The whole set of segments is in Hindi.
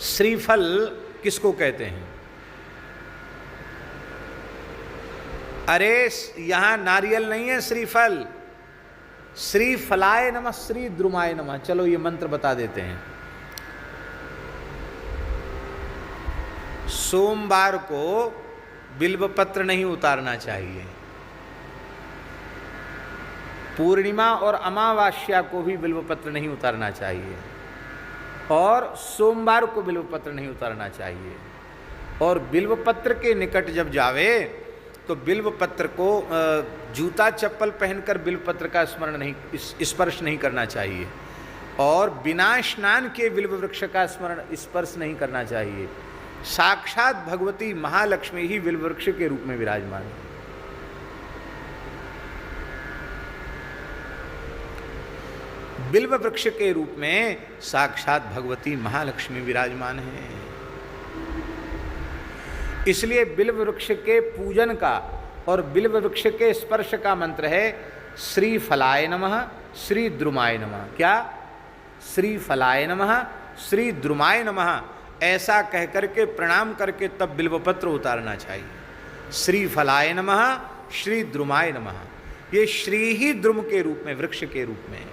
श्रीफल किसको कहते हैं? अरे यहां नारियल नहीं है, श्रीफल। श्रीफलाय नमः, श्री द्रुमाय नमः। चलो ये मंत्र बता देते हैं। सोमवार को बिल्वपत्र नहीं उतारना चाहिए, पूर्णिमा और अमावास्या को भी बिल्वपत्र नहीं उतारना चाहिए, और सोमवार को बिल्वपत्र नहीं उतारना चाहिए। और बिल्वपत्र के निकट जब जावे तो बिल्वपत्र को जूता चप्पल पहनकर बिल्वपत्र का स्पर्श नहीं करना चाहिए, और बिना स्नान के बिल्व वृक्ष का स्पर्श नहीं करना चाहिए। साक्षात भगवती महालक्ष्मी ही बिल्व वृक्ष के रूप में विराजमान है। बिल्व वृक्ष के रूप में साक्षात भगवती महालक्ष्मी विराजमान है। इसलिए बिल्व वृक्ष के पूजन का और बिल्व वृक्ष के स्पर्श का मंत्र है श्री फलाय नमः, श्री द्रुमाय नमः। क्या? श्री फलाय नमः, श्री द्रुमाय नमः। ऐसा कह करके प्रणाम करके तब बिल्वपत्र उतारना चाहिए। श्री फलाय नमः, श्री द्रुमाय नमः। ये श्री ही द्रुम के रूप में, वृक्ष के रूप में।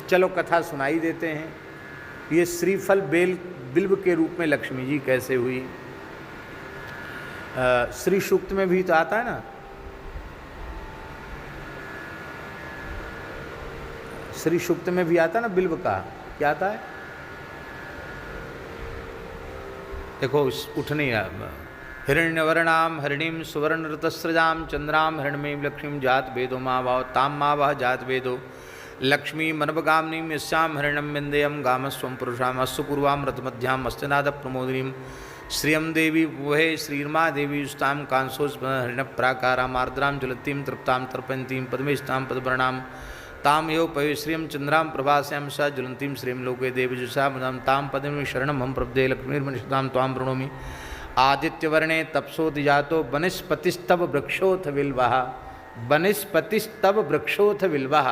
चलो कथा सुनाई देते हैं। ये श्रीफल बिल्व के रूप में लक्ष्मी जी कैसे हुई? श्री सूक्त में भी तो आता है ना, श्री सूक्त में भी आता है ना बिल्व का। क्या आता है? देखो उठ नहीं रहा। हिरण्यवर्णाम हरिणीम सुवर्ण ऋतस्रजाम चंद्राम हिरण्यमीं लक्ष्मीं जात वेदो माँ भाव ताम माँ वह जात वेदो लक्ष्मी मनवगामिनीं यस्याम हिरण्यम विंदेयम गामस्वं पुरुषाम अस्तु पूर्वाम रथमध्याम अस्तनाद प्रमोदिनीं श्रियम देवी वहे श्रीर्मा देवी युष्ताम कांसोस हरिण प्राकाराम आर्द्राम ज्वलतीं तृप्ताम तर्पयन्तीं पद्मेष्टाम पद्मप्रणाम ताम यो पय श्रियम चंद्राम प्रभास्याम सा ज्वलतीं श्रीम लोके देवजुषा मदाम ताम पद्मे शरणम हम प्रपदे लक्ष्मीर्मनिषताम त्वां प्रणोमि आदित्यवर्णे तपसोदिजातो वनस्पतिस्तव वृक्षोथ विल्वः। वनस्पतिस्तव वृक्षोथ विल्वः।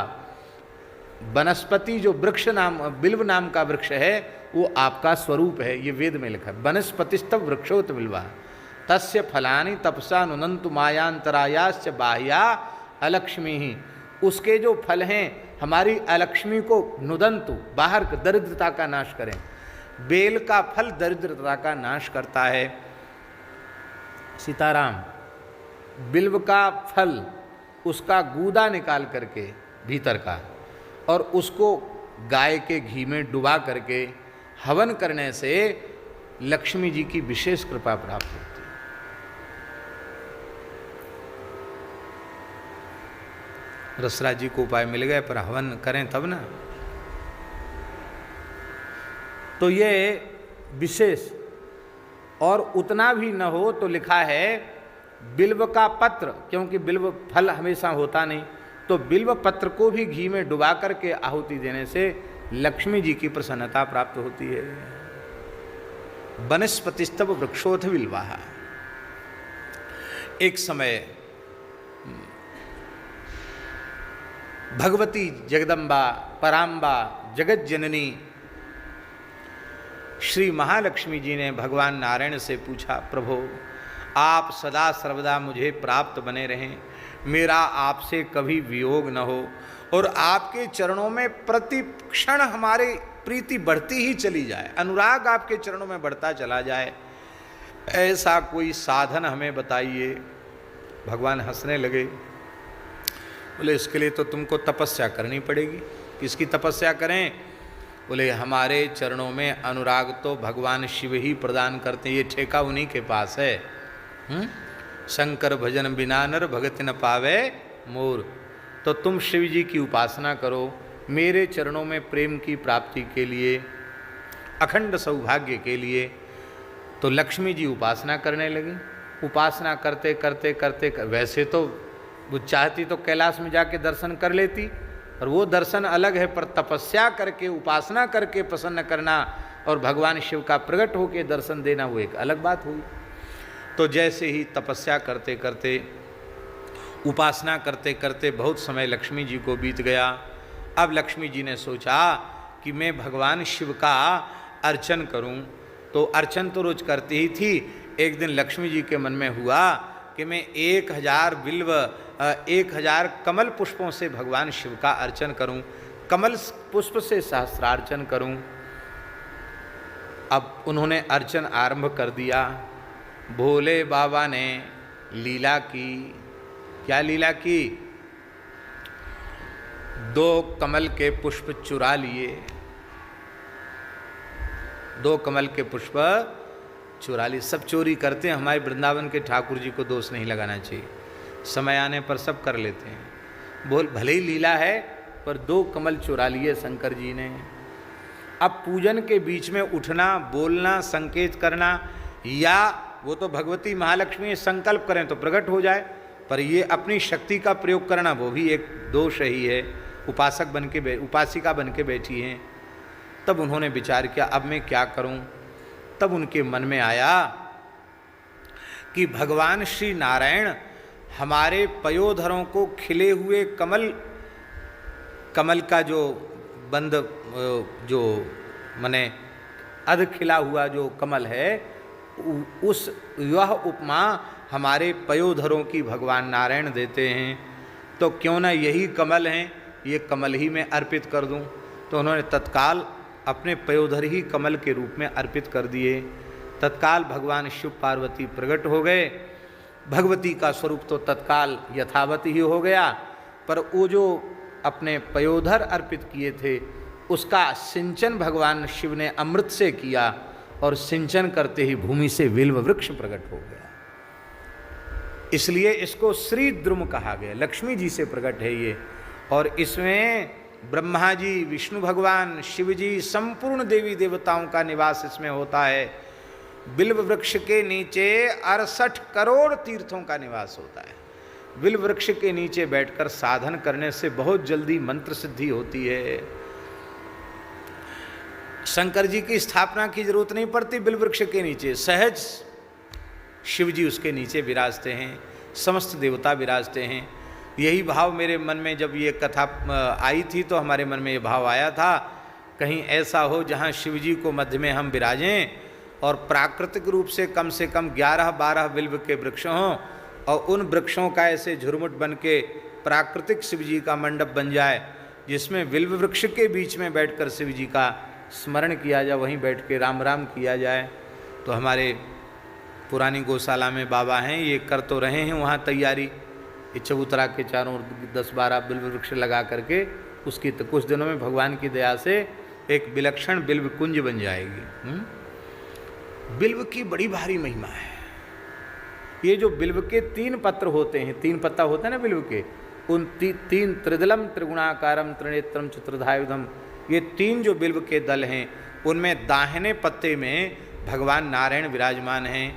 वनस्पति जो वृक्ष नाम बिल्व नाम का वृक्ष है वो आपका स्वरूप है। ये वेद में लिखा है। वनस्पतिस्तव वृक्षोत बिल्वः तस्य फलानि तपसा नुनंतु मायांतरायाश्च बाह्या अलक्ष्मी ही। उसके जो फल हैं हमारी अलक्ष्मी को नुदंतु, बाहर दरिद्रता का नाश करें। बेल का फल दरिद्रता का नाश करता है। सीताराम, बिल्व का फल उसका गूदा निकाल करके भीतर का, और उसको गाय के घी में डुबा करके हवन करने से लक्ष्मी जी की विशेष कृपा प्राप्त होती है। रसराज जी को उपाय मिल गए, पर हवन करें तब ना। तो ये विशेष, और उतना भी न हो तो लिखा है बिल्व का पत्र, क्योंकि बिल्व फल हमेशा होता नहीं, तो बिल्व पत्र को भी घी में डुबा करके आहुति देने से लक्ष्मी जी की प्रसन्नता प्राप्त होती है। वनस्पतिस्तव वृक्षोथ विल्वः। एक समय भगवती जगदम्बा पराम्बा जगत जननी श्री महालक्ष्मी जी ने भगवान नारायण से पूछा, प्रभु आप सदा सर्वदा मुझे प्राप्त बने रहें, मेरा आपसे कभी वियोग न हो, और आपके चरणों में प्रति क्षण हमारी प्रीति बढ़ती ही चली जाए, अनुराग आपके चरणों में बढ़ता चला जाए, ऐसा कोई साधन हमें बताइए। भगवान हंसने लगे, बोले इसके लिए तो तुमको तपस्या करनी पड़ेगी। किसकी तपस्या करें? बोले हमारे चरणों में अनुराग तो भगवान शिव ही प्रदान करते हैं, ये ठेका उन्हीं के पास है। शंकर भजन बिना नर भगति न पावे मोर। तो तुम शिव जी की उपासना करो, मेरे चरणों में प्रेम की प्राप्ति के लिए, अखंड सौभाग्य के लिए। तो लक्ष्मी जी उपासना करने लगी। उपासना करते करते करते वैसे तो वो चाहती तो कैलाश में जाके दर्शन कर लेती, और वो दर्शन अलग है, पर तपस्या करके उपासना करके प्रसन्न करना और भगवान शिव का प्रकट होकर दर्शन देना वो एक अलग बात हुई। तो जैसे ही तपस्या करते करते उपासना करते करते बहुत समय लक्ष्मी जी को बीत गया। अब लक्ष्मी जी ने सोचा कि मैं भगवान शिव का अर्चन करूं, तो अर्चन तो रोज करती ही थी। एक दिन लक्ष्मी जी के मन में हुआ कि मैं 1000 बिल्व 1000 कमल पुष्पों से भगवान शिव का अर्चन करूं, कमल पुष्प से सहस्रार्चन करूं। अब उन्होंने अर्चन आरंभ कर दिया। भोले बाबा ने लीला की। क्या लीला की? 2 कमल के पुष्प चुरा लिए। 2 कमल के पुष्प चुरा लिए। सब चोरी करते हैं, हमारे वृंदावन के ठाकुर जी को दोष नहीं लगाना चाहिए, समय आने पर सब कर लेते हैं। बोल भले ही लीला है, पर 2 कमल चुरा लिए शंकर जी ने। अब पूजन के बीच में उठना, बोलना, संकेत करना, या वो तो भगवती महालक्ष्मी संकल्प करें तो प्रकट हो जाए, पर ये अपनी शक्ति का प्रयोग करना वो भी एक दोष ही है। उपासक बन के उपासिका बन के बैठी हैं। तब उन्होंने विचार किया अब मैं क्या करूं। तब उनके मन में आया कि भगवान श्री नारायण हमारे पयोधरों को खिले हुए कमल का जो बंद जो माने अध खिला हुआ जो कमल है, उस यह उपमा हमारे पयोधरों की भगवान नारायण देते हैं, तो क्यों ना यही कमल हैं, ये कमल ही मैं अर्पित कर दूं। तो उन्होंने तत्काल अपने पयोधर ही कमल के रूप में अर्पित कर दिए। तत्काल भगवान शिव पार्वती प्रकट हो गए। भगवती का स्वरूप तो तत्काल यथावत ही हो गया, पर वो जो अपने पयोधर अर्पित किए थे उसका सिंचन भगवान शिव ने अमृत से किया, और सिंचन करते ही भूमि से बिल्व वृक्ष प्रकट हो गया। इसलिए इसको श्री द्रुम कहा गया। लक्ष्मी जी से प्रकट है ये, और इसमें ब्रह्मा जी, विष्णु भगवान, शिव जी, संपूर्ण देवी देवताओं का निवास इसमें होता है। बिल्व वृक्ष के नीचे 68 करोड़ तीर्थों का निवास होता है। बिल्व वृक्ष के नीचे बैठकर साधन करने से बहुत जल्दी मंत्र सिद्धि होती है। शंकर जी की स्थापना की जरूरत नहीं पड़ती। बिल्व वृक्ष के नीचे सहज शिव जी उसके नीचे विराजते हैं, समस्त देवता विराजते हैं। यही भाव मेरे मन में जब ये कथा आई थी तो हमारे मन में ये भाव आया था, कहीं ऐसा हो जहाँ शिव जी को मध्य में हम विराजें और प्राकृतिक रूप से कम 11-12 बिल्व के वृक्ष हों, और उन वृक्षों का ऐसे झुरमुट बन के प्राकृतिक शिव जी का मंडप बन जाए, जिसमें बिल्व वृक्ष के बीच में बैठकर शिव जी का स्मरण किया जाए, वहीं बैठ के राम राम किया जाए। तो हमारे पुरानी गौशाला में बाबा हैं, ये कर तो रहे हैं वहाँ तैयारी, ये चबूतरा के चारों 10-12 बिल्व वृक्ष लगा करके उसकी तो कुछ दिनों में भगवान की दया से एक विलक्षण बिल्व कुंज बन जाएगी। बिल्व की बड़ी भारी महिमा है। ये जो बिल्व के 3 पत्र होते हैं, 3 पत्ता होता है ना बिल्व के, उन 3 त्रिदलम त्रिगुणाकारम त्रिनेत्रम चतुर्धायुधम, ये 3 जो बिल्व के दल हैं उनमें दाहिने पत्ते में भगवान नारायण विराजमान हैं,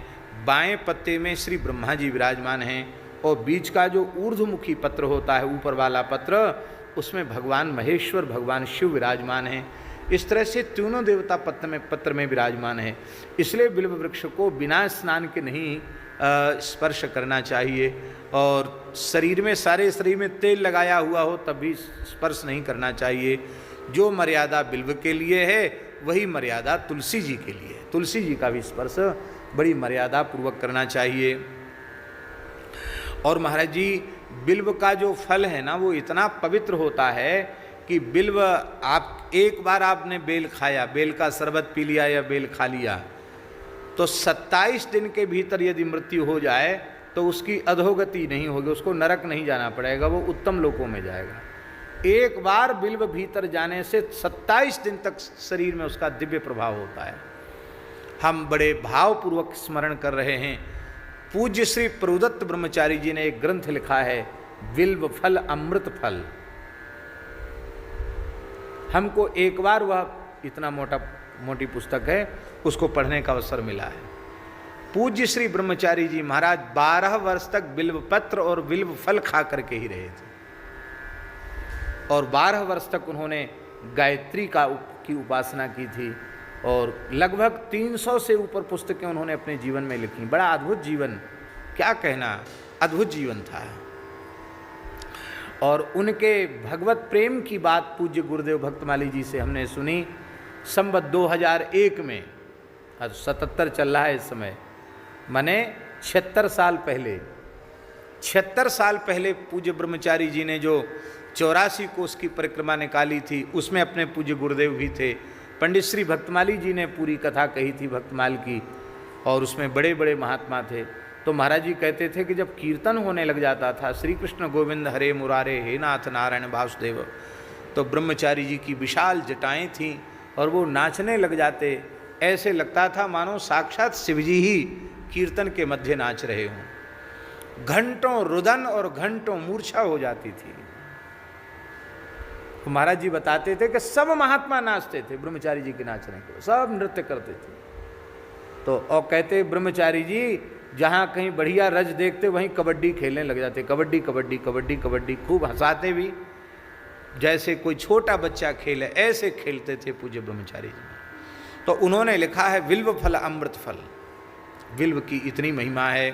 बाएं पत्ते में श्री ब्रह्मा जी विराजमान हैं, और बीच का जो ऊर्ध्वमुखी पत्र होता है, ऊपर वाला पत्र, उसमें भगवान महेश्वर भगवान शिव विराजमान हैं। इस तरह से तीनों देवता पत्र में विराजमान है। इसलिए बिल्व वृक्ष को बिना स्नान के नहीं स्पर्श करना चाहिए, और शरीर में सारे शरीर में तेल लगाया हुआ हो तब भी स्पर्श नहीं करना चाहिए। जो मर्यादा बिल्व के लिए है वही मर्यादा तुलसी जी के लिए। तुलसी जी का भी स्पर्श बड़ी मर्यादा पूर्वक करना चाहिए। और महाराज जी, बिल्व का जो फल है ना वो इतना पवित्र होता है कि बिल्व, आप एक बार आपने बेल खाया, बेल का शरबत पी लिया या बेल खा लिया, तो 27 दिन के भीतर यदि मृत्यु हो जाए तो उसकी अधोगति नहीं होगी, उसको नरक नहीं जाना पड़ेगा, वो उत्तम लोकों में जाएगा। एक बार बिल्व भीतर जाने से 27 दिन तक शरीर में उसका दिव्य प्रभाव होता है। हम बड़े भावपूर्वक स्मरण कर रहे हैं। पूज्य श्री प्रभुदत्त ब्रह्मचारी जी ने एक ग्रंथ लिखा है, बिल्व फल अमृत फल। हमको एक बार वह इतना मोटी पुस्तक है, उसको पढ़ने का अवसर मिला है। पूज्य श्री ब्रह्मचारी जी महाराज 12 वर्ष तक बिल्व पत्र और बिल्व फल खा करके ही रहे थे, और 12 वर्ष तक उन्होंने गायत्री की उपासना की थी, और लगभग 300 से ऊपर पुस्तकें उन्होंने अपने जीवन में लिखी। बड़ा अद्भुत जीवन, क्या कहना, अद्भुत जीवन था। और उनके भगवत प्रेम की बात पूज्य गुरुदेव भक्तमाली जी से हमने सुनी। संवत 2001 में आज 77 चल रहा है इस समय, माने 76 साल पहले, 76 साल पहले पूज्य ब्रह्मचारी जी ने जो 84 कोस की परिक्रमा निकाली थी, उसमें अपने पूज्य गुरुदेव भी थे। पंडित श्री भक्तमाली जी ने पूरी कथा कही थी भक्तमाल की, और उसमें बड़े बड़े महात्मा थे। तो महाराज जी कहते थे कि जब कीर्तन होने लग जाता था, श्री कृष्ण गोविंद हरे मुरारे हे नाथ नारायण वासुदेव, तो ब्रह्मचारी जी की विशाल जटाएं थीं और वो नाचने लग जाते। ऐसे लगता था मानो साक्षात शिव जी ही कीर्तन के मध्य नाच रहे हों। घंटों रुदन और घंटों मूर्छा हो जाती थी। तो महाराज जी बताते थे कि सब महात्मा नाचते थे ब्रह्मचारी जी के नाचने को, सब नृत्य करते थे। तो और कहते ब्रह्मचारी जी जहाँ कहीं बढ़िया रज देखते वहीं कबड्डी खेलने लग जाते, कबड्डी कबड्डी कबड्डी कबड्डी, खूब हंसाते भी, जैसे कोई छोटा बच्चा खेले ऐसे खेलते थे पूज्य ब्रह्मचारी जी। तो उन्होंने लिखा है विल्व फल अमृत फल, विल्व की इतनी महिमा है।